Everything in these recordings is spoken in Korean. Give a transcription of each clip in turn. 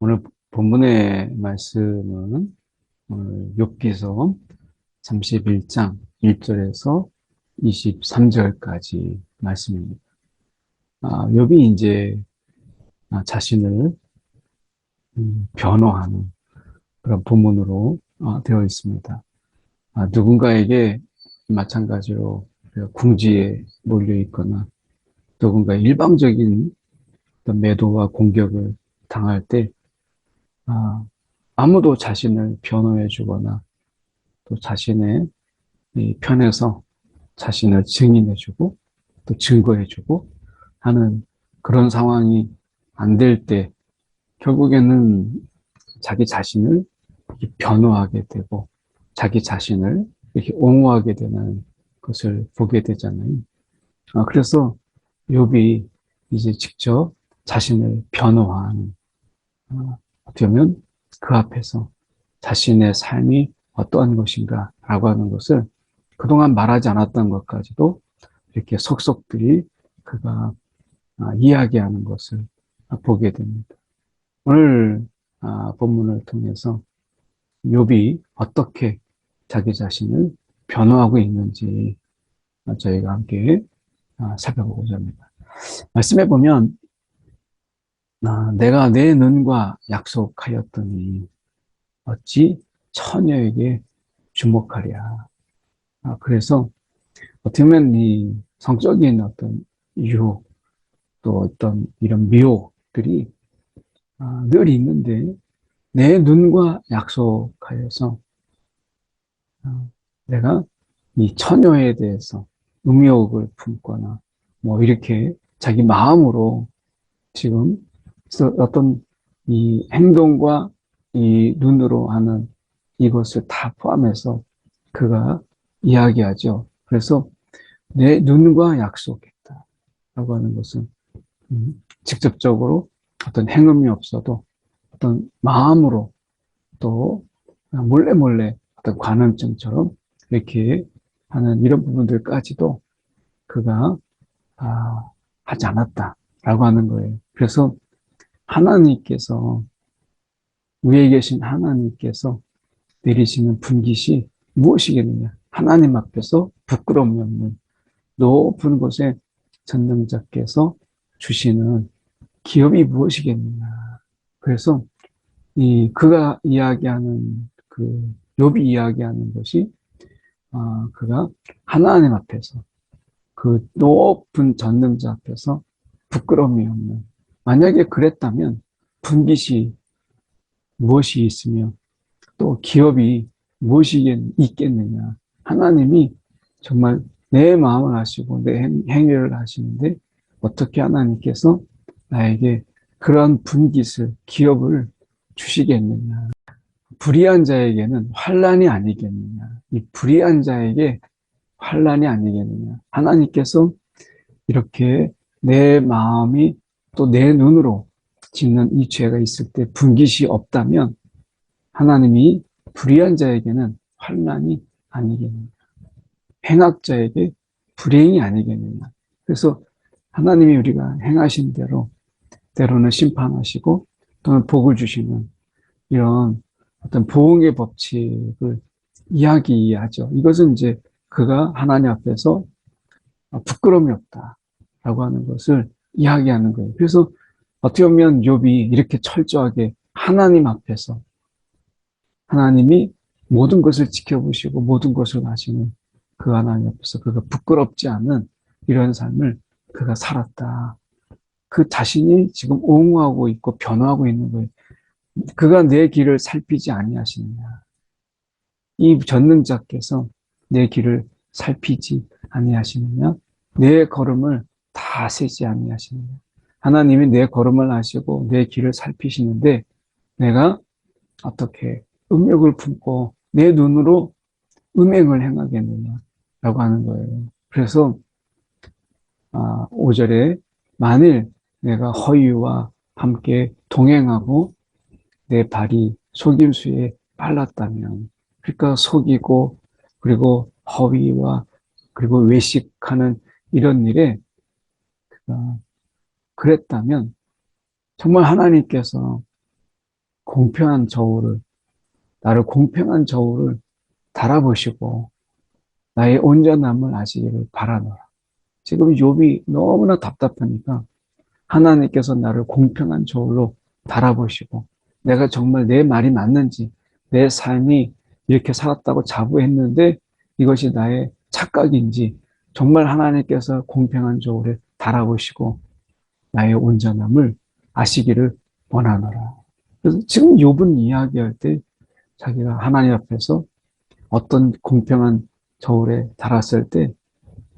오늘 본문의 말씀은 오늘 욥기서 31장 1절에서 23절까지 말씀입니다. 욥이 이제 자신을 변호하는 그런 본문으로 되어 있습니다. 누군가에게 마찬가지로 궁지에 몰려 있거나 누군가 일방적인 어떤 매도와 공격을 당할 때 아무도 자신을 변호해 주거나 또 자신의 이 편에서 자신을 증인해 주고 또 증거해 주고 하는 그런 상황이 안 될 때 결국에는 자기 자신을 이렇게 변호하게 되고 자기 자신을 이렇게 옹호하게 되는 것을 보게 되잖아요. 그래서 욥이 이제 직접 자신을 변호하는, 어떻게 보면 그 앞에서 자신의 삶이 어떠한 것인가라고 하는 것을 그동안 말하지 않았던 것까지도 이렇게 속속들이 그가 이야기하는 것을 보게 됩니다. 오늘 본문을 통해서 욥이 어떻게 자기 자신을 변호하고 있는지 저희가 함께 살펴보고자 합니다. 말씀해 보면 내가 내 눈과 약속하였더니 어찌 처녀에게 주목하랴. 그래서 어떻게 보면 이 성적인 어떤 유혹 또 어떤 이런 미혹들이 늘 있는데 내 눈과 약속하여서 내가 이 처녀에 대해서 음욕을 품거나 뭐 이렇게 자기 마음으로 지금 어떤 이 행동과 이 눈으로 하는 이것을 다 포함해서 그가 이야기하죠. 그래서 내 눈과 약속했다라고 하는 것은 직접적으로 어떤 행음이 없어도 어떤 마음으로 또 몰래 몰래 어떤 관음증처럼 이렇게 하는 이런 부분들까지도 그가 하지 않았다라고 하는 거예요. 그래서 하나님께서 위에 계신 하나님께서 내리시는 분깃이 무엇이겠느냐? 하나님 앞에서 부끄러움이 없는 높은 곳에 전능자께서 주시는 기업이 무엇이겠느냐? 그래서 그가 이야기하는 욥이 이야기하는 것이 그가 하나님 앞에서 그 높은 전능자 앞에서 부끄러움이 없는, 만약에 그랬다면 분깃이 무엇이 있으며 또 기업이 무엇이 있겠느냐. 하나님이 정말 내 마음을 아시고 내 행위를 아시는데 어떻게 하나님께서 나에게 그런 분깃을, 기업을 주시겠느냐. 불의한 자에게는 환난이 아니겠느냐. 이 불의한 자에게 환난이 아니겠느냐. 하나님께서 이렇게 내 마음이 또 내 눈으로 짓는 이 죄가 있을 때 분깃이 없다면 하나님이 불의한 자에게는 환난이 아니겠느냐. 행악자에게 불행이 아니겠느냐. 그래서 하나님이 우리가 행하신 대로 때로는 심판하시고 또는 복을 주시는 이런 어떤 보응의 법칙을 이야기하죠. 이것은 이제 그가 하나님 앞에서 부끄러움이 없다라고 하는 것을 이야기하는 거예요. 그래서 어떻게 보면 욥이 이렇게 철저하게 하나님 앞에서 하나님이 모든 것을 지켜보시고 모든 것을 아시는 그 하나님 앞에서 그가 부끄럽지 않은 이런 삶을 그가 살았다. 그 자신이 지금 옹호하고 있고 변화하고 있는 거예요. 그가 내 길을 살피지 아니하시느냐. 이 전능자께서 내 길을 살피지 아니하시느냐. 내 걸음을 다 세지 아니하시느냐. 하나님이 내 걸음을 아시고 내 길을 살피시는데 내가 어떻게 음욕을 품고 내 눈으로 음행을 행하겠느냐라고 하는 거예요. 그래서 5절에 만일 내가 허위와 함께 동행하고 내 발이 속임수에 빨랐다면, 그러니까 속이고 그리고 허위와 그리고 외식하는 이런 일에 그랬다면 정말 하나님께서 공평한 저울을, 나를 공평한 저울을 달아보시고 나의 온전함을 아시기를 바라노라. 지금 욥이 너무나 답답하니까 하나님께서 나를 공평한 저울로 달아보시고 내가 정말 내 말이 맞는지, 내 삶이 이렇게 살았다고 자부했는데 이것이 나의 착각인지 정말 하나님께서 공평한 저울에 달아보시고 나의 온전함을 아시기를 원하노라. 그래서 지금 욥은 이야기할 때 자기가 하나님 앞에서 어떤 공평한 저울에 달았을 때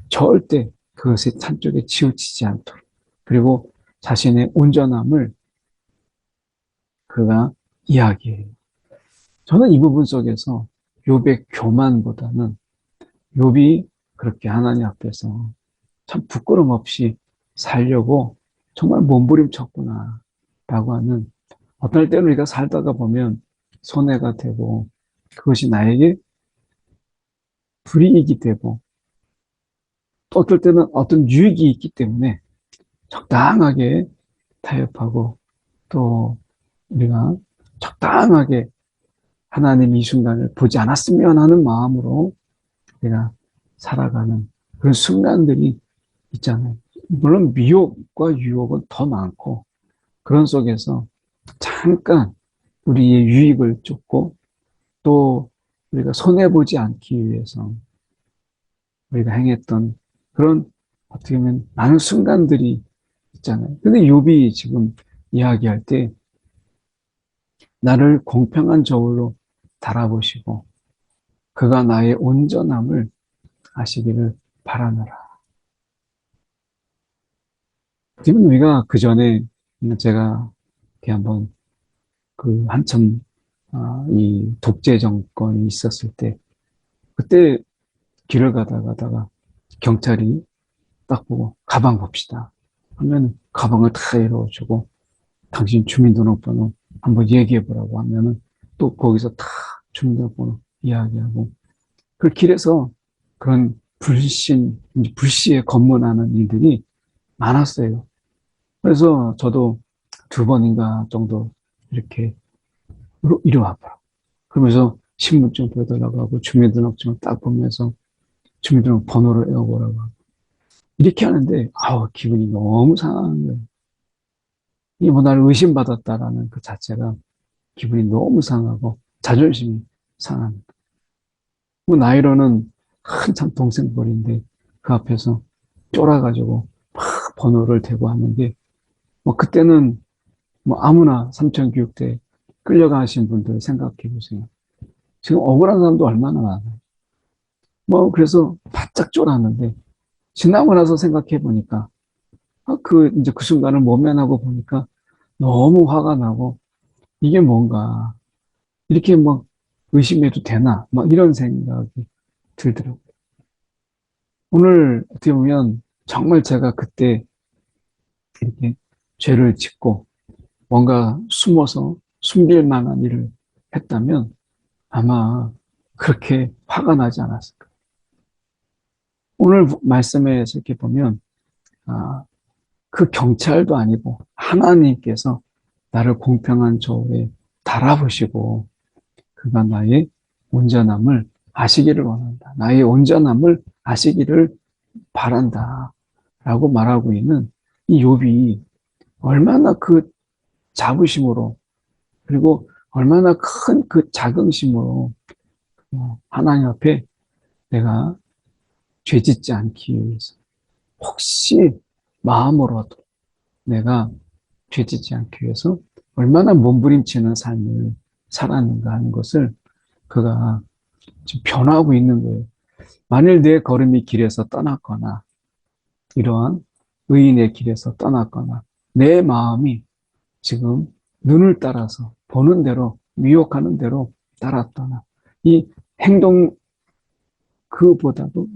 절대 그것이 한쪽에 치우치지 않도록, 그리고 자신의 온전함을 그가 이야기해요. 저는 이 부분 속에서 욥의 교만보다는 욥이 그렇게 하나님 앞에서 참 부끄럼 없이 살려고 정말 몸부림쳤구나 라고 하는, 어떨 때는 우리가 살다가 보면 손해가 되고 그것이 나에게 불이익이 되고 또 어떨 때는 어떤 유익이 있기 때문에 적당하게 타협하고 또 우리가 적당하게 하나님 이 순간을 보지 않았으면 하는 마음으로 우리가 살아가는 그런 순간들이 있잖아요. 물론 미혹과 유혹은 더 많고 그런 속에서 잠깐 우리의 유익을 쫓고 또 우리가 손해보지 않기 위해서 우리가 행했던 그런 어떻게 보면 많은 순간들이 있잖아요. 근데 욥이 지금 이야기할 때 나를 공평한 저울로 달아보시고 그가 나의 온전함을 아시기를 바라노라. 지금 우리가 그 전에 제가 이렇게 한번 그 한참 이 독재 정권이 있었을 때 그때 길을 가다가 경찰이 딱 보고 가방 봅시다 하면 가방을 다 열어주고 당신 주민등록번호 한번 얘기해 보라고 하면은 또 거기서 다 주민등록번호 이야기하고 그 길에서 그런 불시에 검문하는 일들이 많았어요. 그래서 저도 두 번인가 정도 이렇게 이리 와봐. 그러면서 신분증 보여달라고 하고 주민등록증을 딱 보면서 주민등록 번호를 외워보라고 하고 이렇게 하는데 기분이 너무 상하는 거예요. 이게 뭐 나를 의심받았다라는 그 자체가 기분이 너무 상하고 자존심이 상합니다. 뭐 나이로는 한참 동생 벌인데 그 앞에서 쫄아가지고 막 번호를 대고 하는데 뭐 그때는 뭐 아무나 삼천교육대 끌려가신 분들 생각해 보세요. 지금 억울한 사람도 얼마나 많아요. 뭐 그래서 바짝 쫄았는데 지나고 나서 생각해 보니까 이제 그 순간을 모면하고 보니까 너무 화가 나고 이게 뭔가 이렇게 막 의심해도 되나 막 이런 생각이 들더라고요. 오늘 어떻게 보면 정말 제가 그때 이렇게 죄를 짓고 뭔가 숨어서 숨길 만한 일을 했다면 아마 그렇게 화가 나지 않았을까. 오늘 말씀에서 이렇게 보면 그 경찰도 아니고 하나님께서 나를 공평한 저울에 달아보시고 그가 나의 온전함을 아시기를 원한다. 나의 온전함을 아시기를 바란다. 라고 말하고 있는 이 욥이 얼마나 그 자부심으로 그리고 얼마나 큰 그 자긍심으로 하나님 앞에 내가 죄짓지 않기 위해서 혹시 마음으로도 내가 죄짓지 않기 위해서 얼마나 몸부림치는 삶을 살았는가 하는 것을 그가 지금 변화하고 있는 거예요. 만일 내 걸음이 길에서 떠났거나 이러한 의인의 길에서 떠났거나 내 마음이 지금 눈을 따라서 보는 대로 미혹하는 대로 따랐거나 이 행동 그보다도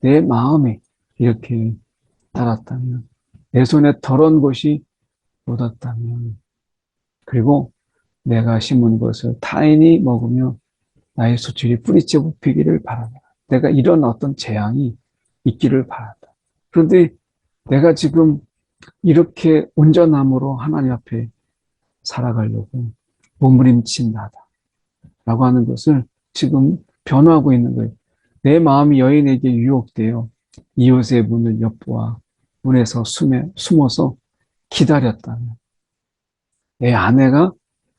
내 마음에 이렇게 따랐다면 내 손에 더러운 것이 묻었다면 그리고 내가 심은 것을 타인이 먹으며 나의 수출이 뿌리째 뽑히기를 바란다. 내가 이런 어떤 재앙이 있기를 바란다. 그런데 내가 지금 이렇게 온전함으로 하나님 앞에 살아가려고 몸부림친다라고 하는 것을 지금 변화하고 있는 거예요. 내 마음이 여인에게 유혹되어 이웃의 문을 엿보아 문에서 숨어서 기다렸다면 내 아내가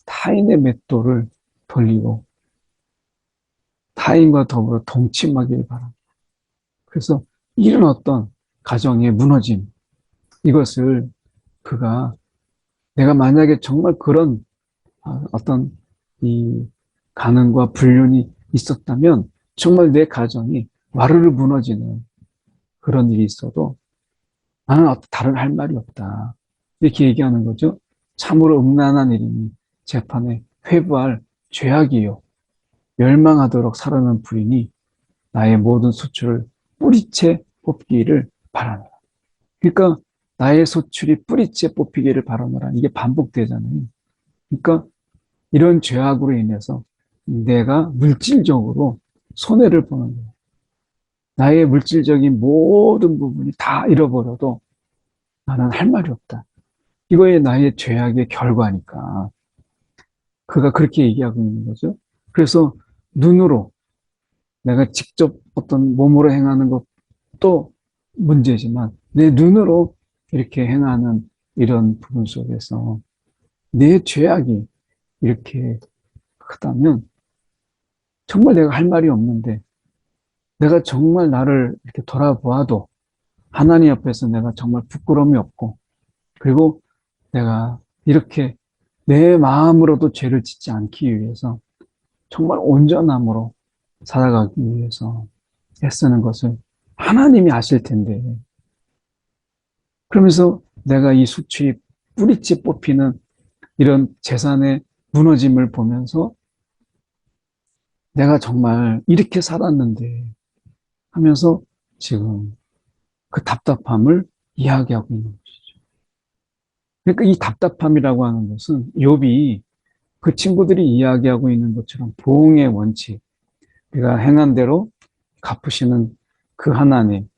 타인의 맷돌을 돌리고 타인과 더불어 동침하길 바랍니다. 그래서 이런 어떤 가정의 무너짐, 이것을 그가 내가 만약에 정말 그런 어떤 이 가능과 불륜이 있었다면 정말 내 가정이 와르르 무너지는 그런 일이 있어도 나는 다른 할 말이 없다. 이렇게 얘기하는 거죠. 참으로 음란한 일이니 재판에 회부할 죄악이요. 멸망하도록 살아난 부인이 나의 모든 소출을 뿌리째 뽑기를 바라노라. 그러니까 나의 소출이 뿌리째 뽑히기를 바라노라. 이게 반복되잖아요. 그러니까 이런 죄악으로 인해서 내가 물질적으로 손해를 보는 거예요. 나의 물질적인 모든 부분이 다 잃어버려도 나는 할 말이 없다. 이거에 나의 죄악의 결과니까 그가 그렇게 얘기하고 있는 거죠. 그래서 눈으로 내가 직접 어떤 몸으로 행하는 것도 문제지만 내 눈으로 이렇게 행하는 이런 부분 속에서 내 죄악이 이렇게 크다면 정말 내가 할 말이 없는데 내가 정말 나를 이렇게 돌아보아도 하나님 앞에서 내가 정말 부끄러움이 없고 그리고 내가 이렇게 내 마음으로도 죄를 짓지 않기 위해서 정말 온전함으로 살아가기 위해서 애쓰는 것을 하나님이 아실 텐데 그러면서 내가 이 수치 뿌리째 뽑히는 이런 재산의 무너짐을 보면서 내가 정말 이렇게 살았는데 하면서 지금 그 답답함을 이야기하고 있는 것이죠. 그러니까 이 답답함이라고 하는 것은 욥이 그 친구들이 이야기하고 있는 것처럼 보응의 원칙, 우리가 행한 대로 갚으시는 그 하나님.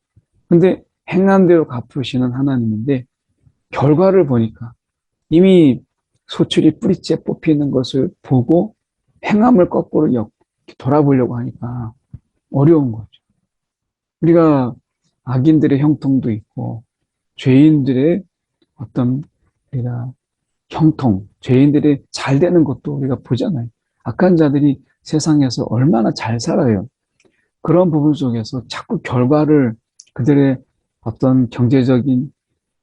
근데 행한 대로 갚으시는 하나님인데 결과를 보니까 이미 소출이 뿌리째 뽑히는 것을 보고 행함을 거꾸로 돌아보려고 하니까 어려운 거죠. 우리가 악인들의 형통도 있고 죄인들의 어떤 우리가 형통, 죄인들이 잘 되는 것도 우리가 보잖아요. 악한 자들이 세상에서 얼마나 잘 살아요. 그런 부분 속에서 자꾸 결과를 그들의 어떤 경제적인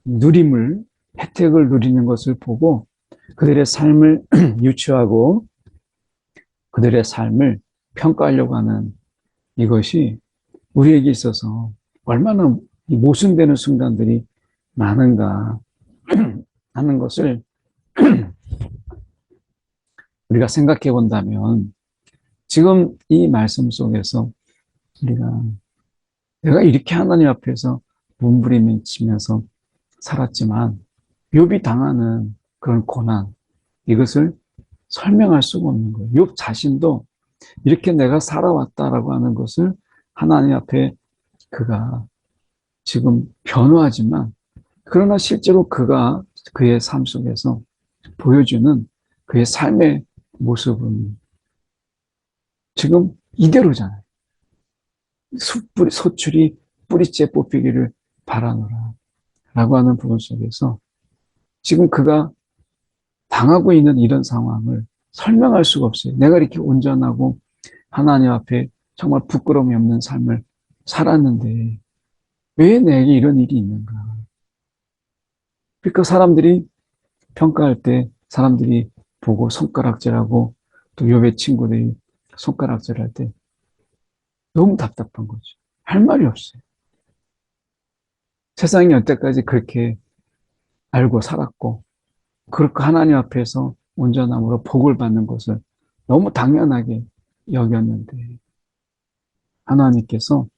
누림을, 혜택을 누리는 것을 보고 그들의 삶을 유추하고 그들의 삶을 평가하려고 하는 이것이 우리에게 있어서 얼마나 모순되는 순간들이 많은가 하는 것을 우리가 생각해 본다면 지금 이 말씀 속에서 우리가 내가 이렇게 하나님 앞에서 몸부림치면서 살았지만 욥이 당하는 그런 고난 이것을 설명할 수가 없는 거예요. 욥 자신도 이렇게 내가 살아왔다라고 하는 것을 하나님 앞에 그가 지금 변호하지만 그러나 실제로 그가 그의 삶 속에서 보여주는 그의 삶의 모습은 지금 이대로잖아요. 소출이 뿌리째 뽑히기를 바라노라 라고 하는 부분 속에서 지금 그가 당하고 있는 이런 상황을 설명할 수가 없어요. 내가 이렇게 온전하고 하나님 앞에 정말 부끄러움이 없는 삶을 살았는데 왜 내게 이런 일이 있는가? 그러니까 사람들이 평가할 때 사람들이 보고 손가락질하고 또 욥의 친구들이 손가락질할 때 너무 답답한 거죠. 할 말이 없어요. 세상이 여태까지 그렇게 알고 살았고 그렇게 하나님 앞에서 온전함으로 복을 받는 것을 너무 당연하게 여겼는데 하나님께서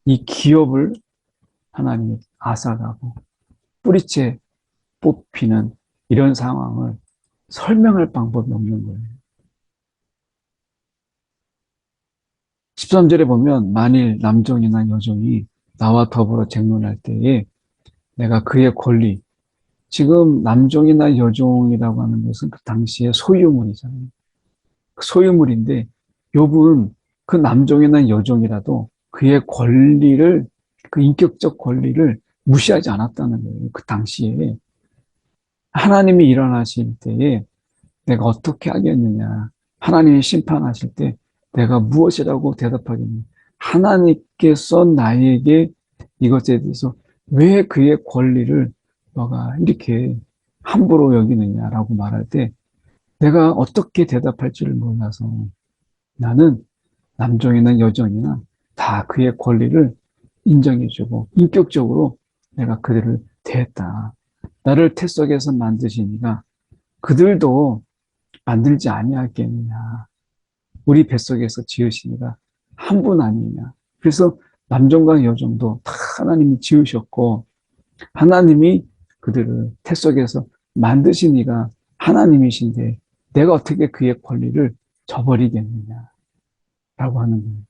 이 기업을 하나님이 앗아가고 뿌리째 뽑히는 이런 상황을 설명할 방법이 없는 거예요. 13절에 보면 만일 남종이나 여종이 나와 더불어 쟁론할 때에 내가 그의 권리, 지금 남종이나 여종이라고 하는 것은 그 당시의 소유물이잖아요. 그 소유물인데 욥은 그 남종이나 여종이라도 그의 권리를, 그 인격적 권리를 무시하지 않았다는 거예요. 그 당시에 하나님이 일어나실 때에 내가 어떻게 하겠느냐, 하나님이 심판하실 때 내가 무엇이라고 대답하겠느냐, 하나님께서 나에게 이것에 대해서 왜 그의 권리를 너가 이렇게 함부로 여기느냐라고 말할 때 내가 어떻게 대답할지를 몰라서 나는 남종이나 여종이나 다 그의 권리를 인정해주고 인격적으로 내가 그들을 대했다. 나를 태 속에서 만드시니가 그들도 만들지 아니하겠느냐. 우리 뱃속에서 지으시니가 한 분 아니냐. 그래서 남종과 여종도 다 하나님이 지으셨고 하나님이 그들을 태 속에서 만드신 이가 하나님이신데 내가 어떻게 그의 권리를 저버리겠느냐라고 하는 거예요.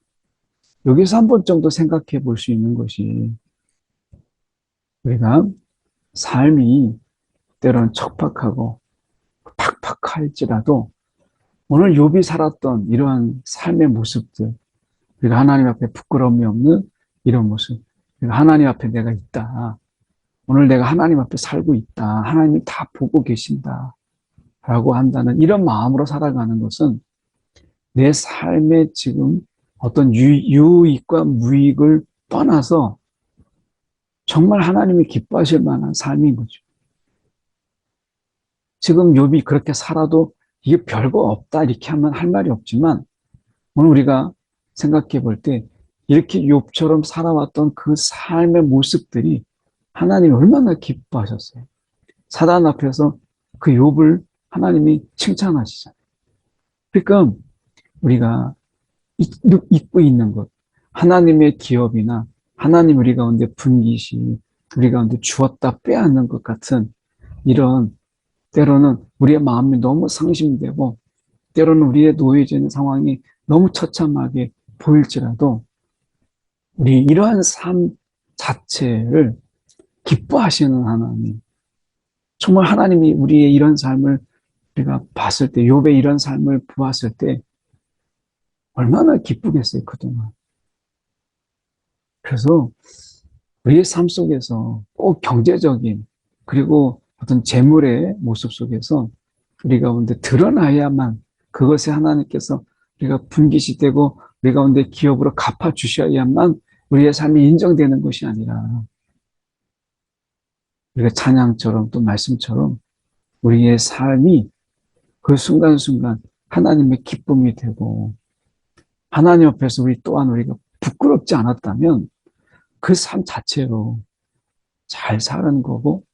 여기서 한 번 정도 생각해 볼 수 있는 것이 우리가 삶이 때로는 척박하고 팍팍할지라도 오늘 욥이 살았던 이러한 삶의 모습들, 우리가 하나님 앞에 부끄러움이 없는 이런 모습, 우리가 하나님 앞에 내가 있다. 오늘 내가 하나님 앞에 살고 있다. 하나님이 다 보고 계신다. 라고 한다는 이런 마음으로 살아가는 것은 내 삶에 지금 어떤 유익과 무익을 떠나서 정말 하나님이 기뻐하실 만한 삶인 거죠. 지금 욥이 그렇게 살아도 이게 별거 없다 이렇게 하면 할 말이 없지만 오늘 우리가 생각해 볼 때 이렇게 욥처럼 살아왔던 그 삶의 모습들이 하나님이 얼마나 기뻐하셨어요. 사단 앞에서 그 욥을 하나님이 칭찬하시잖아요. 그러니까 우리가 잊고 있는 것, 하나님의 기업이나 하나님 우리 가운데 분기시 우리 가운데 주었다 빼앗는 것 같은 이런 때로는 우리의 마음이 너무 상심되고 때로는 우리의 놓여지는 상황이 너무 처참하게 보일지라도 우리 이러한 삶 자체를 기뻐하시는 하나님, 정말 하나님이 우리의 이런 삶을 우리가 봤을 때, 욥의 이런 삶을 보았을 때 얼마나 기쁘겠어요, 그동안. 그래서 우리의 삶 속에서 꼭 경제적인 그리고 어떤 재물의 모습 속에서 우리 가운데 드러나야만 그것에 하나님께서 우리가 분기시되고 우리 가운데 기업으로 갚아주셔야만 우리의 삶이 인정되는 것이 아니라 우리가 찬양처럼 또 말씀처럼 우리의 삶이 그 순간순간 하나님의 기쁨이 되고 하나님 앞에서 우리 또한 우리가 부끄럽지 않았다면 그 삶 자체로 잘 사는 거고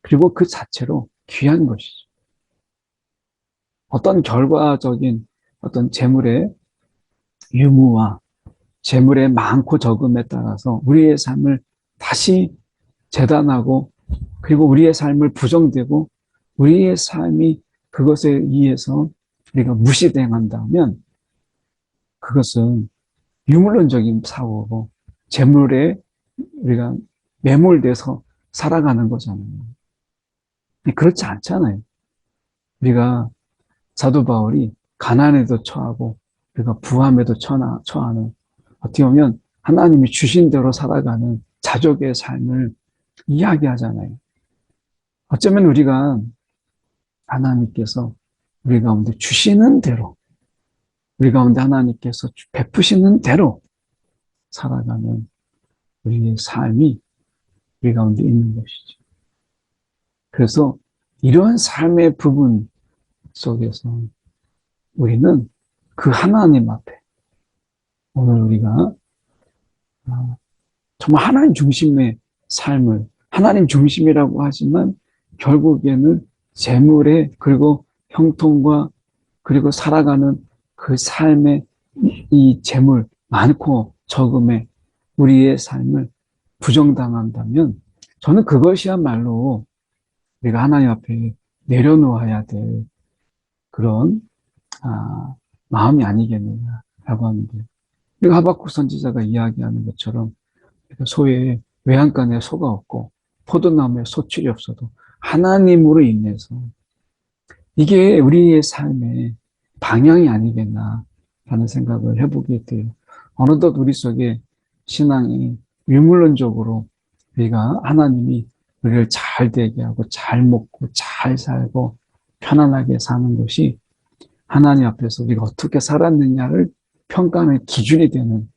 그리고 그 자체로 귀한 것이죠. 어떤 결과적인 어떤 재물의 유무와 재물의 많고 적음에 따라서 우리의 삶을 다시 재단하고 그리고 우리의 삶을 부정되고 우리의 삶이 그것에 의해서 우리가 무시당한다면 그것은 유물론적인 사고고 재물에 우리가 매몰돼서 살아가는 거잖아요. 그렇지 않잖아요. 우리가 사도 바울이 가난에도 처하고 우리가 부함에도 처하는 어떻게 보면 하나님이 주신 대로 살아가는 자족의 삶을 이야기하잖아요. 어쩌면 우리가 하나님께서 우리 가운데 주시는 대로 우리 가운데 하나님께서 베푸시는 대로 살아가는 우리의 삶이 우리 가운데 있는 것이죠. 그래서 이러한 삶의 부분 속에서 우리는 그 하나님 앞에 오늘 우리가 정말 하나님 중심의 삶을 하나님 중심이라고 하지만 결국에는 재물에 그리고 형통과 그리고 살아가는 그 삶의 이 재물 많고 적음에 우리의 삶을 부정당한다면 저는 그것이야말로 우리가 하나님 앞에 내려놓아야 될 그런 마음이 아니겠느냐라고 하는데 우리가 하박국 선지자가 이야기하는 것처럼 소에 외양간에 소가 없고 포도나무에 소출이 없어도 하나님으로 인해서 이게 우리의 삶의 방향이 아니겠나 라는 생각을 해보게 돼요. 어느덧 우리 속에 신앙이 유물론적으로 우리가 하나님이 우리를 잘 되게 하고 잘 먹고 잘 살고 편안하게 사는 것이 하나님 앞에서 우리가 어떻게 살았느냐를 평가하는 기준이 되는,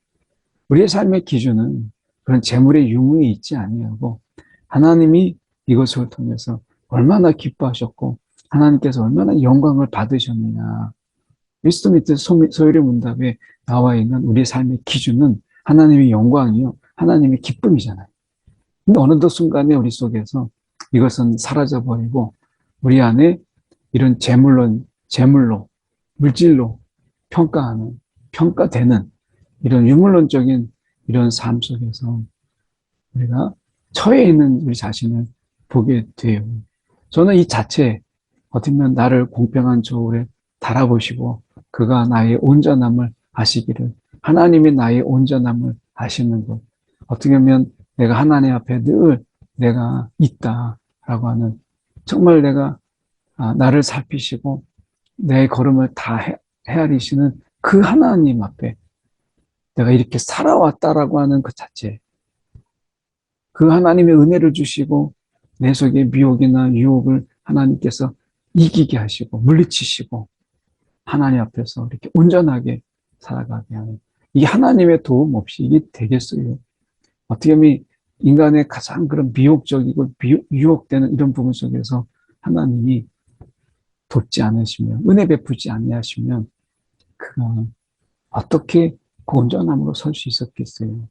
우리의 삶의 기준은 그런 재물의 유무에 있지 아니하고 하나님이 이것을 통해서 얼마나 기뻐하셨고 하나님께서 얼마나 영광을 받으셨느냐. 윌스미트 소율의 문답에 나와 있는 우리의 삶의 기준은 하나님의 영광이요, 하나님의 기쁨이잖아요. 근데 어느덧 순간에 우리 속에서 이것은 사라져버리고 우리 안에 이런 재물로, 물질로 평가되는 이런 유물론적인 이런 삶 속에서 우리가 처해 있는 우리 자신을 보게 돼요. 저는 이 자체, 어떻게 보면 나를 공평한 저울에 달아보시고 그가 나의 온전함을 아시기를, 하나님이 나의 온전함을 아시는 것, 어떻게 보면 내가 하나님 앞에 늘 내가 있다라고 하는, 정말 내가 나를 살피시고 내 걸음을 다 헤아리시는 그 하나님 앞에 내가 이렇게 살아왔다라고 하는 그 자체, 그 하나님의 은혜를 주시고 내 속의 미혹이나 유혹을 하나님께서 이기게 하시고 물리치시고 하나님 앞에서 이렇게 온전하게 살아가게 하는, 이 하나님의 도움 없이 이게 되겠어요? 어떻게 보면 인간의 가장 그런 미혹적이고 유혹되는 이런 부분 속에서 하나님이 돕지 않으시면, 은혜 베푸지 아니하시면 그가 어떻게 그 온전함으로 설 수 있었겠어요?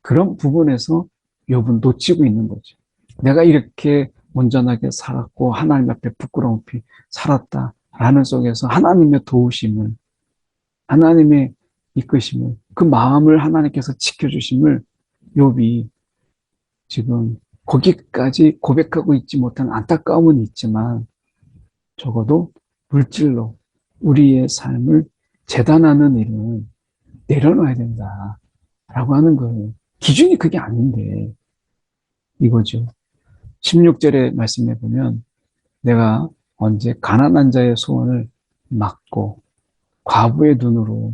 그런 부분에서 욥은 놓치고 있는 거죠. 내가 이렇게 온전하게 살았고 하나님 앞에 부끄러움 없이 살았다라는 속에서 하나님의 도우심을, 하나님의 이끄심을, 그 마음을 하나님께서 지켜주심을 욥이 지금 거기까지 고백하고 있지 못한 안타까움은 있지만 적어도 물질로 우리의 삶을 재단하는 일은 내려놔야 된다라고 하는 거예요. 기준이 그게 아닌데 이거죠. 16절의 말씀에 보면 내가 언제 가난한 자의 소원을 막고 과부의 눈으로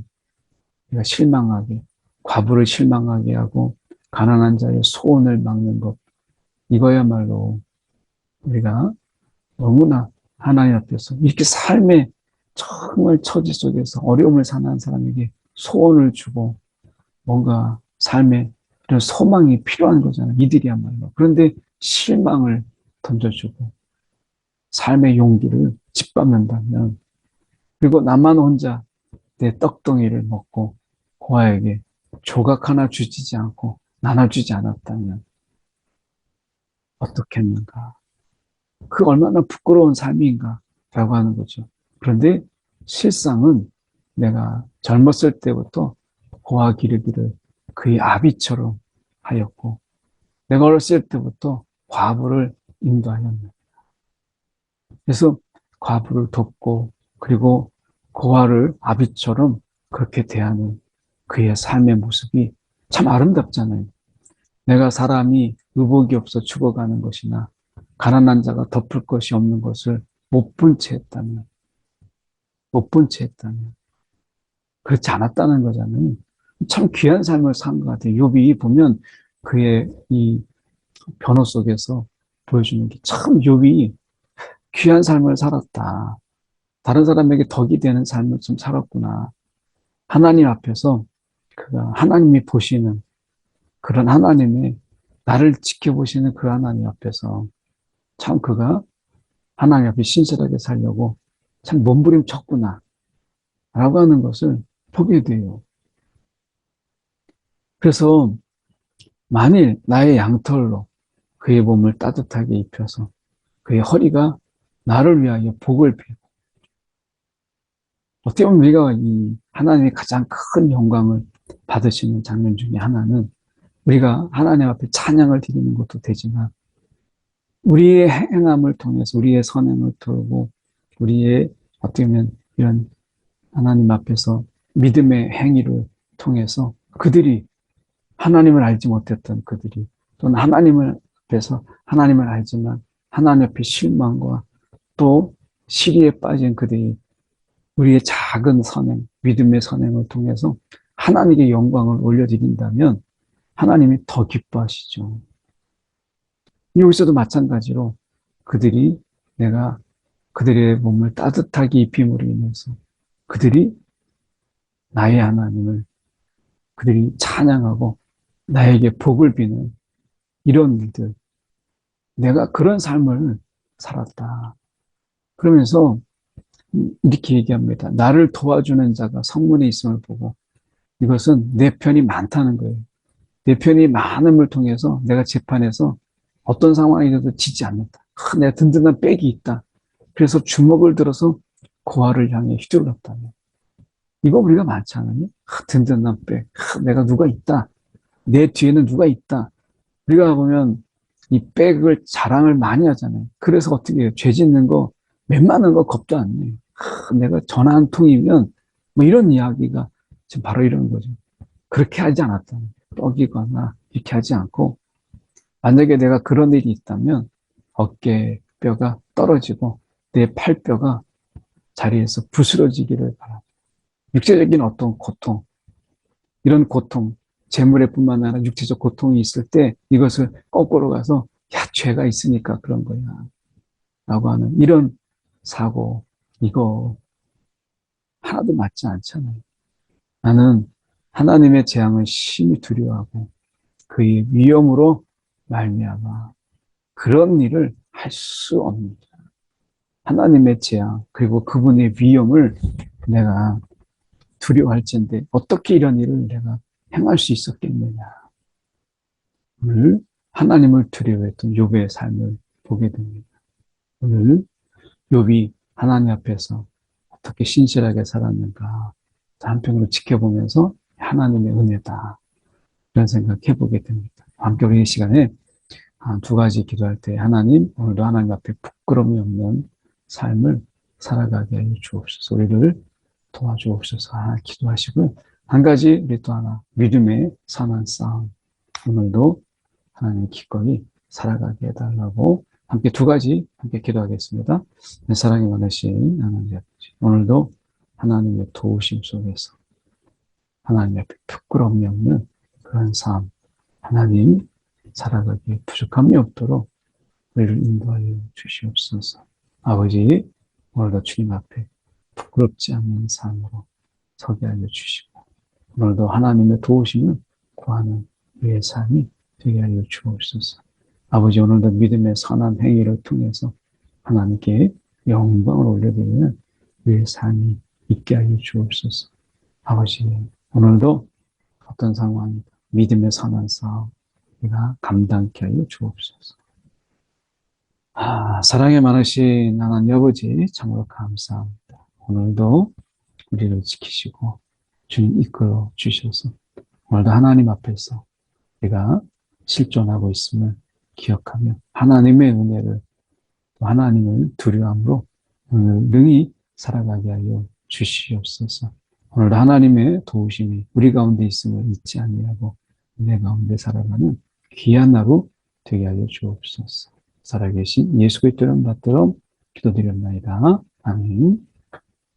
내가 실망하게, 과부를 실망하게 하고 가난한 자의 소원을 막는 것, 이거야말로 우리가 너무나 하나님 앞에서 이렇게 삶의 정말 처지 속에서 어려움을 사는 사람에게 소원을 주고 뭔가 삶에 이런 소망이 필요한 거잖아요. 이들이야말로. 그런데 실망을 던져주고 삶의 용기를 짓밟는다면, 그리고 나만 혼자 내 떡덩이를 먹고 고아에게 조각 하나 주지 않고 나눠주지 않았다면 어떻겠는가. 그 얼마나 부끄러운 삶인가 라고 하는 거죠. 그런데 실상은 내가 젊었을 때부터 고아 기르기를 그의 아비처럼 하였고 내가 어렸을 때부터 과부를 인도하였네. 그래서 과부를 돕고 그리고 고아를 아비처럼 그렇게 대하는 그의 삶의 모습이 참 아름답잖아요. 내가 사람이 의복이 없어 죽어가는 것이나 가난한 자가 덮을 것이 없는 것을 못 본 채 했다면, 그렇지 않았다는 거잖아요. 참 귀한 삶을 산 것 같아요. 욥이 보면 그의 이 변호 속에서 보여주는 게 참 욥이 귀한 삶을 살았다. 다른 사람에게 덕이 되는 삶을 좀 살았구나. 하나님 앞에서 그가 하나님이 보시는 그런 하나님의, 나를 지켜보시는 그 하나님 앞에서 참 그가 하나님 앞에 신실하게 살려고 참 몸부림쳤구나 라고 하는 것을 보게 돼요. 그래서 만일 나의 양털로 그의 몸을 따뜻하게 입혀서 그의 허리가 나를 위하여 복을 빌고, 어떻게 보면 우리가 이 하나님의 가장 큰 영광을 받으시는 장면 중에 하나는 우리가 하나님 앞에 찬양을 드리는 것도 되지만 우리의 행함을 통해서 우리의 선행을 통하고 우리의 어떻게 보면 이런 하나님 앞에서 믿음의 행위를 통해서 그들이 하나님을 알지 못했던 그들이 또는 하나님을 앞에서 하나님을 알지만 하나님 앞에 실망과 또 시리에 빠진 그들이 우리의 작은 선행, 믿음의 선행을 통해서 하나님께 영광을 올려드린다면 하나님이 더 기뻐하시죠. 여기서도 마찬가지로 그들이 내가 그들의 몸을 따뜻하게 입힘으로 인해서 그들이 나의 하나님을 그들이 찬양하고 나에게 복을 비는 이런 일들, 내가 그런 삶을 살았다. 그러면서 이렇게 얘기합니다. 나를 도와주는 자가 성문에 있음을 보고 이것은 내 편이 많다는 거예요. 내 편이 많음을 통해서 내가 재판에서 어떤 상황이라도 지지 않는다. 내가 든든한 백이 있다. 그래서 주먹을 들어서 고아를 향해 휘둘렀다면 이거 우리가 많지 않아요? 든든한 백, 내가 누가 있다. 내 뒤에는 누가 있다. 우리가 보면 이 백을 자랑을 많이 하잖아요. 그래서 어떻게 해요? 죄 짓는 거 웬만한 거 겁도 안 내요. 내가 전화 한 통이면 뭐 이런 이야기가 지금 바로 이런 거죠. 그렇게 하지 않았다. 떡이거나 이렇게 하지 않고 만약에 내가 그런 일이 있다면 어깨 뼈가 떨어지고 내 팔뼈가 자리에서 부스러지기를 바랍니다. 육체적인 어떤 고통, 이런 고통, 재물에 뿐만 아니라 육체적 고통이 있을 때 이것을 거꾸로 가서 야, 죄가 있으니까 그런 거야 라고 하는 이런 사고, 이거 하나도 맞지 않잖아요. 나는 하나님의 재앙을 심히 두려워하고 그의 위험으로 말미암아 그런 일을 할 수 없습니다. 하나님의 재앙 그리고 그분의 위험을 내가 두려워할진데 어떻게 이런 일을 내가 행할 수 있었겠느냐. 오늘 하나님을 두려워했던 욥의 삶을 보게 됩니다. 오늘 욥이 하나님 앞에서 어떻게 신실하게 살았는가 한편으로 지켜보면서 하나님의 은혜다 이런 생각 해보게 됩니다. 함께 우리 이 시간에 두 가지 기도할 때 하나님 오늘도 하나님 앞에 부끄러움이 없는 삶을 살아가게 해 주옵소서. 우리를 도와주옵소서. 기도하시고요. 한 가지 우리 또 하나 믿음의 선한 싸움 오늘도 하나님 기꺼이 살아가게 해달라고 함께 두 가지 함께 기도하겠습니다. 사랑이 많으신 하나님 아버지 오늘도 하나님의 도우심 속에서 하나님 앞에 부끄러움이 없는 그런 삶 하나님 살아가기에 부족함이 없도록 우리를 인도하여 주시옵소서. 아버지 오늘도 주님 앞에 부끄럽지 않는 삶으로 서게 하여 주시고 오늘도 하나님의 도우심을 구하는 우리의 삶이 되게 하여 주옵소서. 아버지 오늘도 믿음의 선한 행위를 통해서 하나님께 영광을 올려드리는 우리의 삶이 있게 하여 주옵소서. 아버지 오늘도 어떤 상황이든 믿음의 선한 싸움 우리가 감당케 하여 주옵소서. 사랑에 많으신 하나님 아버지 참으로 감사합니다. 오늘도 우리를 지키시고 주님 이끌어 주셔서 오늘도 하나님 앞에서 우리가 실존하고 있음을 기억하며 하나님의 은혜를 하나님을 두려움으로 오늘 능히 살아가게 하여 주시옵소서. 오늘도 하나님의 도우심이 우리 가운데 있음을 잊지 아니하고 은혜 가운데 살아가는 귀한 하루 되게 하여 주옵소서. 살아계신 예수 그리스도의 이름 받들어 기도드렸나이다. 아멘.